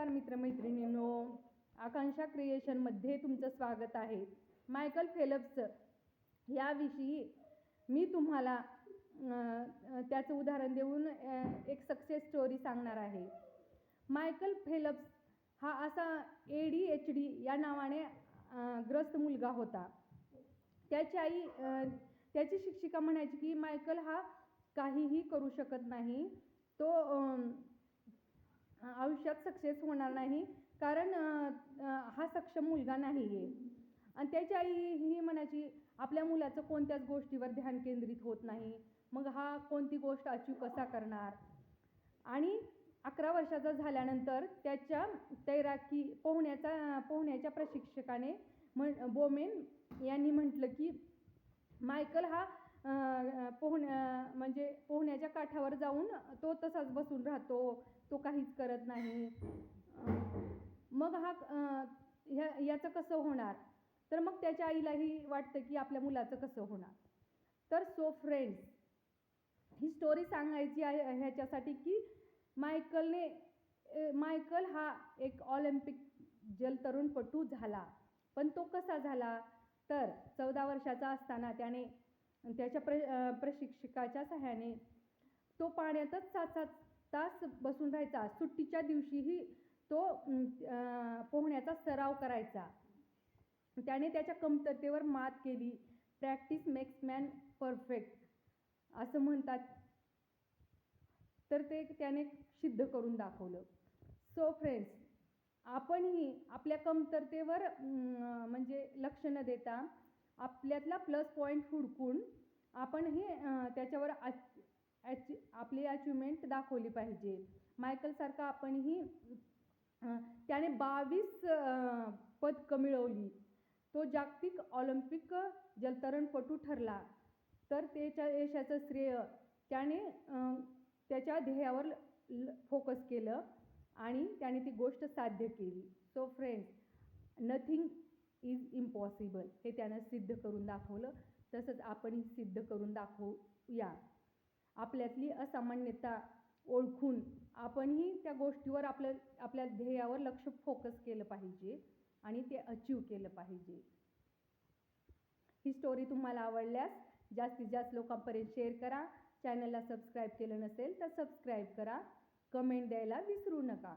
नमस्कार मित्रमैत्रिणींनो, आकांक्षा क्रिएशनमध्ये तुमचं स्वागत आहे. मायकल फेल्प्स याविषयी मी तुम्हाला त्याचं उदाहरण देऊन एक सक्सेस स्टोरी सांगणार आहे. मायकल फेल्प्स हा असा ADHD या नावाने ग्रस्त मुलगा होता. त्याची शिक्षिका म्हणायची की मायकल हा काहीही करू शकत नाही, तो आयुष्यात सक्सेस होणार नाही, कारण हा सक्षम मुलगा नाही आहे. आणि त्याची आई ही म्हणायची आपल्या मुलाचं कोणत्याच गोष्टीवर ध्यान केंद्रित होत नाही, मग हा कोणती गोष्ट अचीव कसा करणार. आणि 11 वर्षाचा झाल्यानंतर त्याच्या तैराकी पोहण्याच्या प्रशिक्षकाने बोमेन यांनी म्हटलं की मायकल हा पोहण्याच्या काठावर जाऊन तो तसाच बसून राहतो, तो काहीच करत नाही. मग याचं कसं होणार. तर मग त्याच्या आईलाही वाटतं की आपल्या मुलाचं कसं होणार. तर सो फ्रेंड्स, ही स्टोरी सांगायची आहे ह्याच्यासाठी की मायकल हा एक ऑलिम्पिक जलतरणपटू झाला. पण तो कसा झाला. तर 14 वर्षाचा असताना त्याने त्याच्या प्रशिक्षकाच्या सहाय्याने तो पाण्यातच 7-7 तास बसून राहायचा. सुट्टीच्या दिवशीही तो पोहण्याचा सराव करायचा. त्याने त्याच्या कमतरतेवर मात केली. प्रॅक्टिस मेक्स मॅन परफेक्ट असं म्हणतात. तर ते त्याने सिद्ध करून दाखवलं. सो फ्रेंड्स, आपणही आपल्या कमतरतेवर लक्ष न देता आपल्यातला प्लस पॉईंट हुडकून आपणही त्याच्यावर आपली अचिव्हमेंट दाखवली पाहिजे. मायकलसारखा आपणही त्याने 22 पदकं मिळवली. तो जागतिक ऑलिम्पिक जलतरणपटू ठरला. तर त्याच्या यशाचं श्रेय त्याने त्याच्या ध्येयावर फोकस केलं आणि त्याने ती गोष्ट साध्य केली. So friends, nothing is impossible हे त्यानं सिद्ध करून दाखवलं. तसंच आपणही सिद्ध करून दाखवूया. आपल्यातली असामान्यता ओळखून आपणही त्या गोष्टीवर आपल्या ध्येयावर लक्ष फोकस केलं पाहिजे आणि ते अचीव केलं पाहिजे. ही स्टोरी तुम्हाला आवडल्यास जास्तीत जास्त लोकांपर्यंत शेअर करा. चॅनलला सबस्क्राईब केलं नसेल तर सबस्क्राईब करा. कमेंट द्यायला विसरू नका.